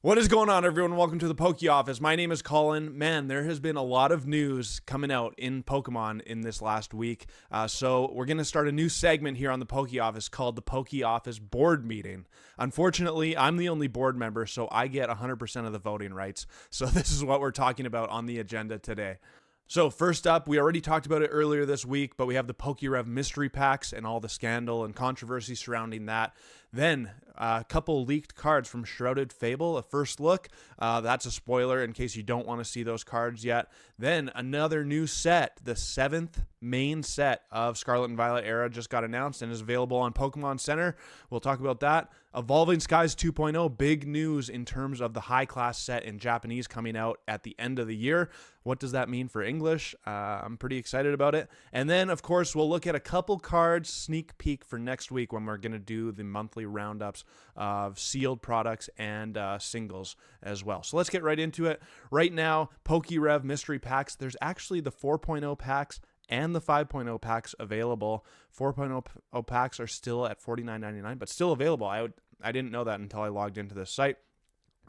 What is going on, everyone? Welcome to the Poke Office. My name is Colin. Man, there has been a lot of news coming out in Pokemon in this last week. So we're going to start a new segment here on the Poke Office called the Poke Office Board Meeting. Unfortunately, I'm the only board member, so I get 100% of the voting rights. So this is what we're talking about on the agenda today. So first up, we already talked about it earlier this week, but we have the PokeRev mystery packs and all the scandal and controversy surrounding that. Then a couple leaked cards from Shrouded Fable, a first look. That's a spoiler in case you don't want to see those cards yet. Then another new set, the 7th main set of Scarlet and Violet era just got announced and is available on Pokemon Center. We'll talk about that. Evolving Skies 2.0, big news in terms of the high-class set in Japanese coming out at the end of the year. What does that mean for English? I'm pretty excited about it. And then, of course, we'll look at a couple cards, sneak peek for next week when we're going to do the monthly roundups of sealed products and singles as well. So let's get right into it. Right now, PokeRev mystery packs. There's actually the 4.0 packs and the 5.0 packs available. 4.0 packs are still at $49.99, but still available. I didn't know that until I logged into this site.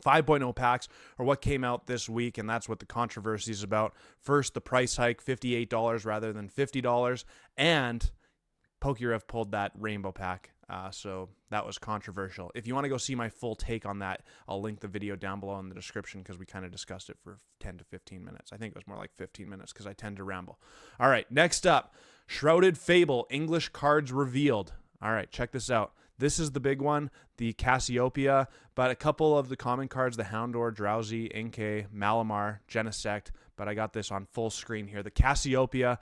5.0 packs are what came out this week, and that's what the controversy is about. First, the price hike, $58 rather than $50, and PokeRev pulled that rainbow pack. So that was controversial. If you want to go see my full take on that, I'll link the video down below in the description because we kind of discussed it for 10 to 15 minutes. I think it was more like 15 minutes because I tend to ramble. All right, next up, Shrouded Fable, English cards revealed. All right, check this out. This is the big one, the Cassiopeia, but a couple of the common cards, the Houndour, Drowsy, Inkay, Malamar, Genesect, but I got this on full screen here. The Cassiopeia,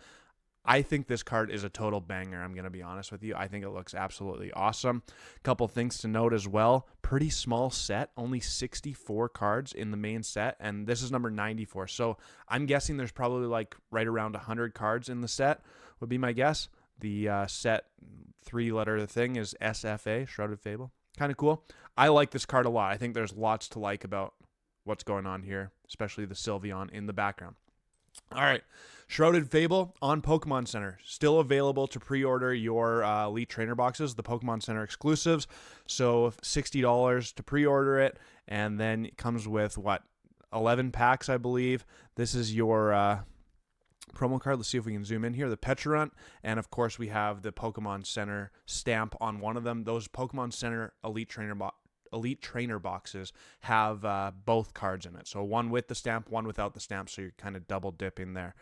I think this card is a total banger, I'm going to be honest with you. I think it looks absolutely awesome. Couple things to note as well. Pretty small set, only 64 cards in the main set, and this is number 94. So I'm guessing there's probably like right around 100 cards in the set, would be my guess. The set 3-letter thing is SFA, Shrouded Fable. Kind of cool. I like this card a lot. I think there's lots to like about what's going on here, especially the Sylveon in the background. All right, Shrouded Fable on Pokemon Center. Still available to pre-order your Elite Trainer boxes, the Pokemon Center exclusives. So $60 to pre-order it, and then it comes with, 11 packs, I believe. This is your promo card. Let's see if we can zoom in here. The Pecharunt, and of course we have the Pokemon Center stamp on one of them. Those Pokemon Center Elite Trainer boxes have both cards in it. So one with the stamp, one without the stamp, so you're kind of double dipping there.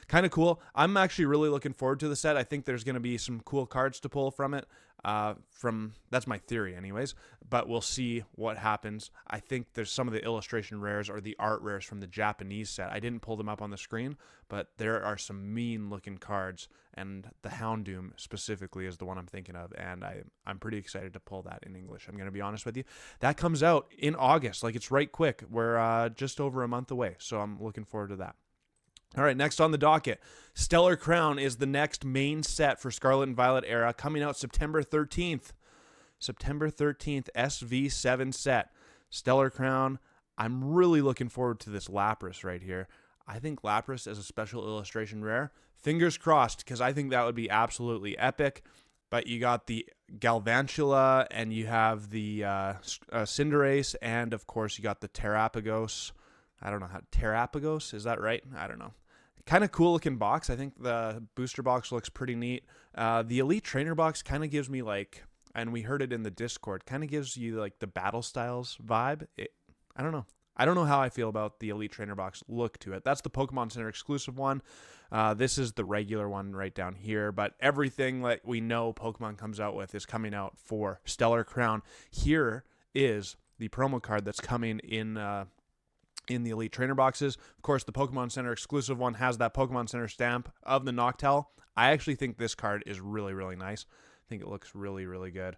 Kind of cool. I'm actually really looking forward to the set. I think there's going to be some cool cards to pull from it. That's my theory anyways, but we'll see what happens. I think there's some of the illustration rares or the art rares from the Japanese set. I didn't pull them up on the screen, but there are some mean looking cards, and the Houndoom specifically is the one I'm thinking of, and I'm pretty excited to pull that in English. I'm going to be honest with you. That comes out in August. Like, it's right quick. We're just over a month away, so I'm looking forward to that. All right, next on the docket, Stellar Crown is the next main set for Scarlet and Violet era, coming out September 13th. September 13th, SV7 set. Stellar Crown. I'm really looking forward to this Lapras right here. I think Lapras as a special illustration rare. Fingers crossed, because I think that would be absolutely epic. But you got the Galvantula, and you have the Cinderace, and of course you got the Terapagos. I don't know how, Terapagos, is that right? I don't know. Kind of cool looking box. I think the booster box looks pretty neat. The Elite Trainer box kind of gives me like, and we heard it in the Discord, kind of gives you like the Battle Styles vibe. I don't know. I don't know how I feel about the Elite Trainer box look to it. That's the Pokemon Center exclusive one. This is the regular one right down here, but everything that we know Pokemon comes out with is coming out for Stellar Crown. Here is the promo card that's coming in the Elite Trainer boxes. Of course, the Pokemon Center exclusive one has that Pokemon Center stamp of the Noctowl. I actually think this card is really, really nice. I think it looks really, really good.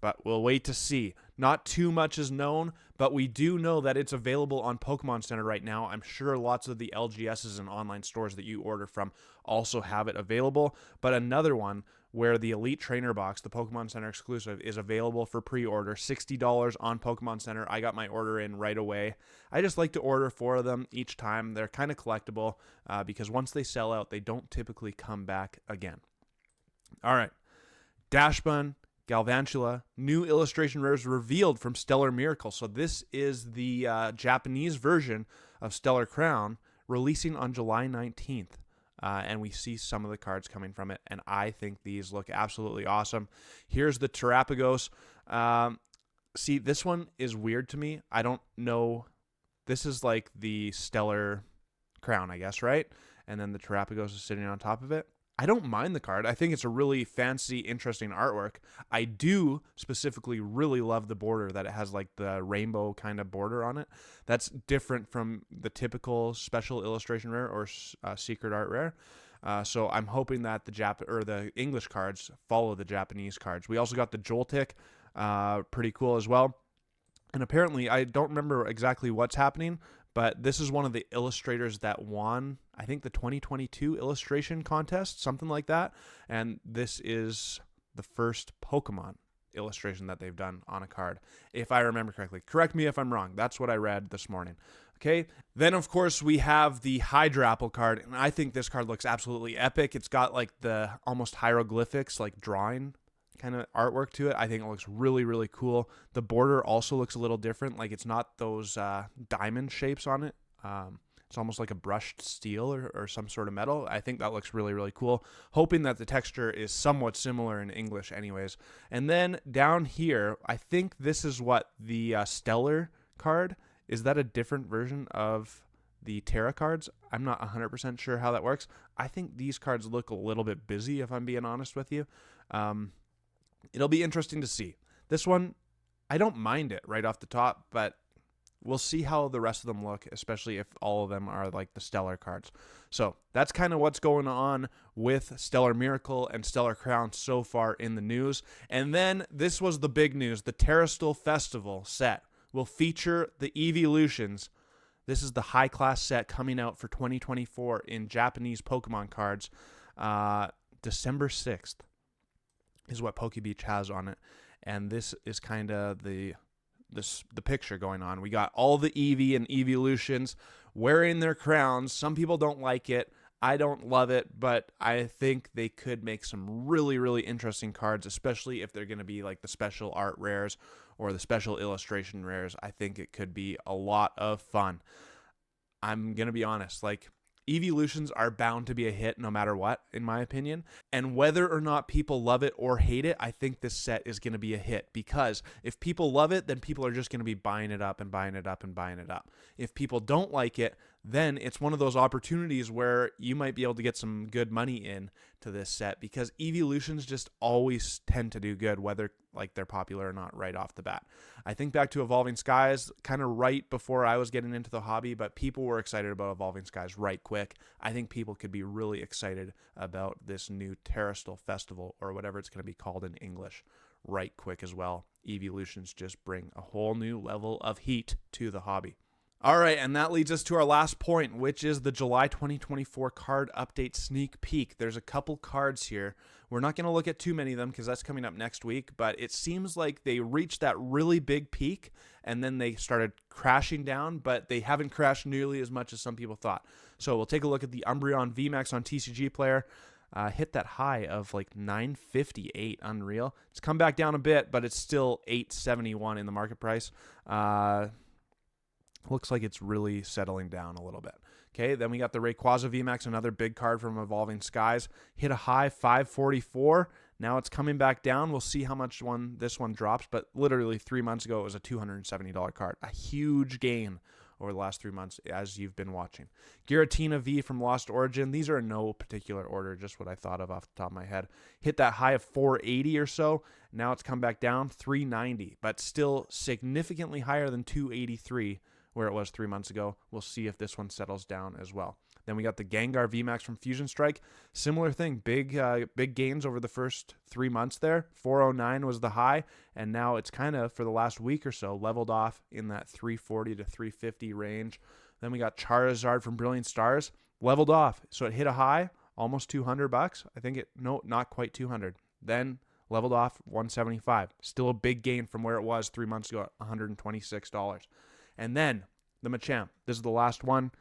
But we'll wait to see. Not too much is known, but we do know that it's available on Pokemon Center right now. I'm sure lots of the LGSs and online stores that you order from also have it available. But another one where the Elite Trainer box, the Pokemon Center exclusive, is available for pre-order, $60 on Pokemon Center. I got my order in right away. I just like to order 4 of them each time. They're kind of collectible because once they sell out, they don't typically come back again. All right. Dashbun, Galvantula, new illustration rares revealed from Stellar Miracle. So this is the Japanese version of Stellar Crown, releasing on July 19th. And we see some of the cards coming from it, and I think these look absolutely awesome. Here's the Terapagos. See, this one is weird to me. I don't know. This is like the Stellar Crown, I guess, right? And then the Terapagos is sitting on top of it. I don't mind the card. I think it's a really fancy, interesting artwork. I do specifically really love the border, that it has like the rainbow kind of border on it. That's different from the typical special illustration rare or secret art rare. So I'm hoping that the English cards follow the Japanese cards. We also got the Joltik, pretty cool as well. And apparently, I don't remember exactly what's happening, but this is one of the illustrators that won, I think, the 2022 illustration contest, something like that. And this is the first Pokemon illustration that they've done on a card, if I remember correctly. Correct me if I'm wrong. That's what I read this morning. Okay, then of course we have the Hydrapple card, and I think this card looks absolutely epic. It's got like the almost hieroglyphics, like drawing kind of artwork to it. I think it looks really, really cool. The border also looks a little different. Like it's not those diamond shapes on it. It's almost like a brushed steel or some sort of metal. I think that looks really, really cool. Hoping that the texture is somewhat similar in English anyways. And then down here, I think this is what the Stellar card. Is that a different version of the Terra cards? I'm not 100% sure how that works. I think these cards look a little bit busy, if I'm being honest with you. It'll be interesting to see. This one, I don't mind it right off the top, but we'll see how the rest of them look, especially if all of them are like the Stellar cards. So that's kind of what's going on with Stellar Miracle and Stellar Crown so far in the news. And then this was the big news. The Terastal Festival set will feature the Eeveelutions. This is the high-class set coming out for 2024 in Japanese Pokemon cards. December 6th is what PokeBeach has on it. And this is kind of the picture going on. We got all the Eevee and Eeveelutions wearing their crowns. Some people don't like it. I don't love it, but I think they could make some really, really interesting cards, especially if they're going to be like the special art rares or the special illustration rares. I think it could be a lot of fun. I'm going to be honest, like Eeveelutions are bound to be a hit no matter what, in my opinion. And whether or not people love it or hate it, I think this set is going to be a hit, because if people love it, then people are just going to be buying it up and buying it up and buying it up. If people don't like it, then it's one of those opportunities where you might be able to get some good money in to this set, because Eeveelutions just always tend to do good, whether like they're popular or not right off the bat. I think back to Evolving Skies kind of right before I was getting into the hobby, but people were excited about Evolving Skies right quick. I think people could be really excited about this new Terastal Festival, or whatever it's going to be called in English, right quick as well. Eeveelutions just bring a whole new level of heat to the hobby. All right, and that leads us to our last point, which is the July 2024 card update sneak peek. There's a couple cards here. We're not going to look at too many of them because that's coming up next week, but it seems like they reached that really big peak and then they started crashing down, but they haven't crashed nearly as much as some people thought. So we'll take a look at the Umbreon VMAX on TCG Player. Hit that high of like 958, unreal. It's come back down a bit, but it's still 871 in the market price. Looks like it's really settling down a little bit. Okay, then we got the Rayquaza VMAX, another big card from Evolving Skies. Hit a high 544. Now it's coming back down. We'll see how much this one drops, but literally 3 months ago, it was a $270 card. A huge gain over the last 3 months, as you've been watching. Giratina V from Lost Origin. These are in no particular order, just what I thought of off the top of my head. Hit that high of 480 or so. Now it's come back down 390, but still significantly higher than 283. Where it was 3 months ago. We'll see if this one settles down as well. Then we got the Gengar VMAX from Fusion Strike. Similar thing, big gains over the first 3 months there. 409 was the high, and now it's kind of, for the last week or so, leveled off in that 340 to 350 range. Then we got Charizard from Brilliant Stars, leveled off. So it hit a high, almost $200. I think not quite 200. Then leveled off 175. Still a big gain from where it was 3 months ago at $126. And then the Machamp. This is the last one.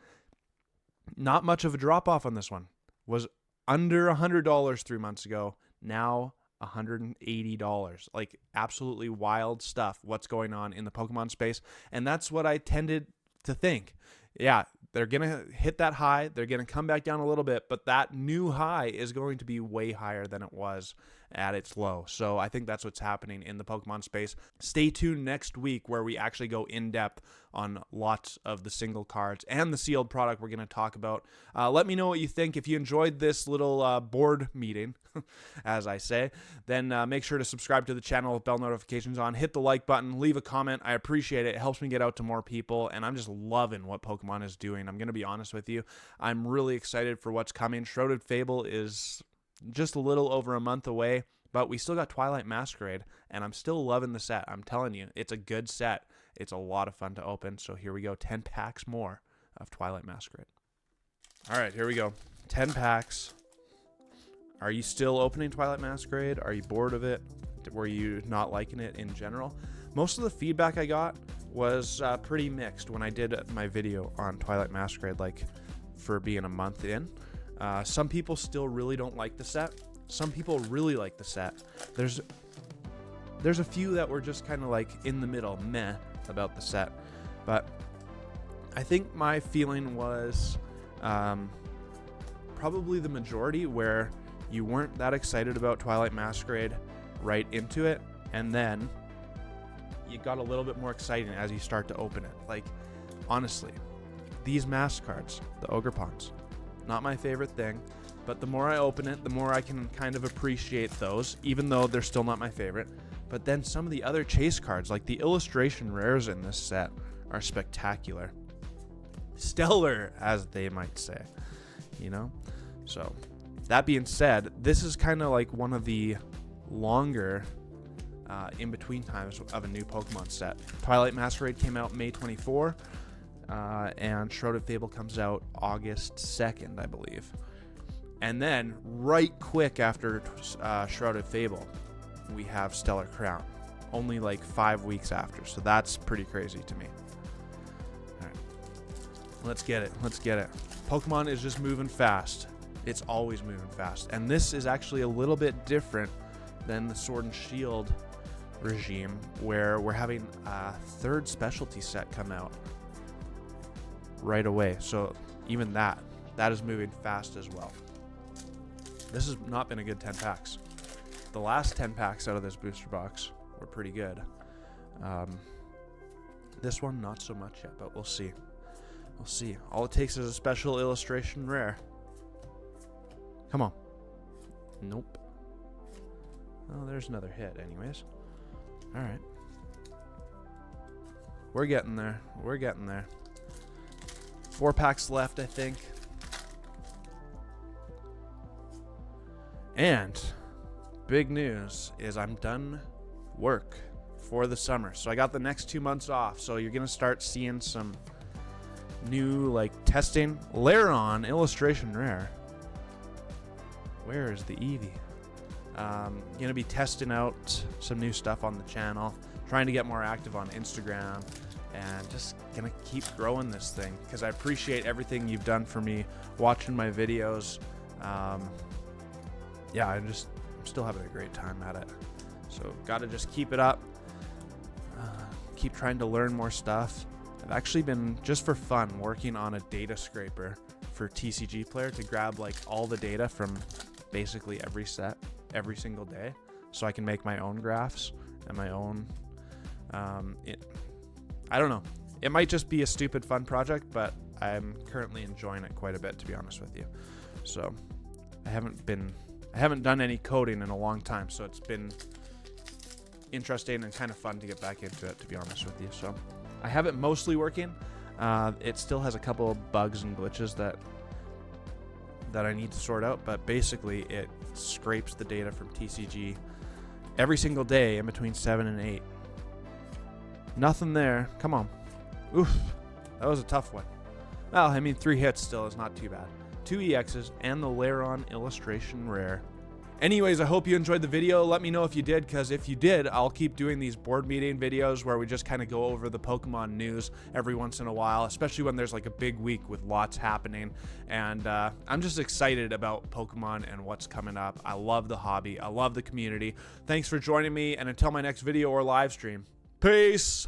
Not much of a drop off on this one. Was under $100 3 months ago. Now $180. Like, absolutely wild stuff, what's going on in the Pokemon space. And that's what I tended to think. Yeah, they're going to hit that high. They're going to come back down a little bit, but that new high is going to be way higher than it was at its low. So I think that's what's happening in the Pokemon space. Stay tuned next week where we actually go in depth on lots of the single cards and the sealed product we're going to talk about. Let me know what you think. If you enjoyed this little board meeting, as I say, then make sure to subscribe to the channel with bell notifications on. Hit the like button. Leave a comment. I appreciate it. It helps me get out to more people, and I'm just loving what Pokemon is doing. I'm going to be honest with you. I'm really excited for what's coming. Shrouded Fable is just a little over a month away, but we still got Twilight Masquerade, and I'm still loving the set. I'm telling you, it's a good set. It's a lot of fun to open. So here we go, 10 packs more of Twilight Masquerade. All right, here we go. 10 packs. Are you still opening Twilight Masquerade? Are you bored of it? Were you not liking it in general? Most of the feedback I got was pretty mixed when I did my video on Twilight Masquerade, like for being a month in. Some people still really don't like the set. Some people really like the set. There's a few that were just kind of like in the middle, meh, about the set. But I think my feeling was probably the majority, where you weren't that excited about Twilight Masquerade right into it, and then you got a little bit more exciting as you start to open it. Like, honestly, these mask cards, the Ogrepons, not my favorite thing, but the more I open it, the more I can kind of appreciate those, even though they're still not my favorite. But then some of the other chase cards, like the illustration rares in this set, are spectacular. Stellar, as they might say, you know? So, that being said, this is kind of like one of the longer in-between times of a new Pokemon set. Twilight Masquerade came out May 24, and Shrouded Fable comes out August 2nd, I believe. And then, right quick after Shrouded Fable, we have Stellar Crown, only like 5 weeks after. So that's pretty crazy to me. All right, let's get it. Let's get it. Pokemon is just moving fast. It's always moving fast. And this is actually a little bit different than the Sword and Shield regime, where we're having a third specialty set come out right away. So even that is moving fast as well. This has not been a good 10 packs. The last 10 packs out of this booster box were pretty good. This one, not so much yet, but we'll see. We'll see. All it takes is a special illustration rare. Come on. Nope. Oh, there's another hit anyways. All right. We're getting there. We're getting there. 4 packs left, I think. And big news is I'm done work for the summer. So I got the next 2 months off. So you're going to start seeing some new, like, testing. Lairon illustration rare. Where is the Eevee? Going to be testing out some new stuff on the channel. Trying to get more active on Instagram. And just going to keep growing this thing. Because I appreciate everything you've done for me. Watching my videos. Yeah, I'm still having a great time at it. So got to just keep it up. Keep trying to learn more stuff. I've actually been, just for fun, working on a data scraper for TCG Player to grab like all the data from basically every set every single day, so I can make my own graphs and my own I don't know, it might just be a stupid fun project, but I'm currently enjoying it quite a bit, to be honest with you. So I haven't done any coding in a long time, so it's been interesting and kind of fun to get back into it, to be honest with you. So I have it mostly working. It still has a couple of bugs and glitches that I need to sort out, but basically it scrapes the data from TCG every single day in between 7 and 8. Nothing there. Come on. Oof. That was a tough one. Well, I mean, 3 hits still is not too bad. 2 EXs and the Lairon illustration rare. Anyways, I hope you enjoyed the video. Let me know if you did, because if you did, I'll keep doing these board meeting videos where we just kind of go over the Pokemon news every once in a while, especially when there's like a big week with lots happening. And I'm just excited about Pokemon and what's coming up. I love the hobby. I love the community. Thanks for joining me, and until my next video or live stream, peace!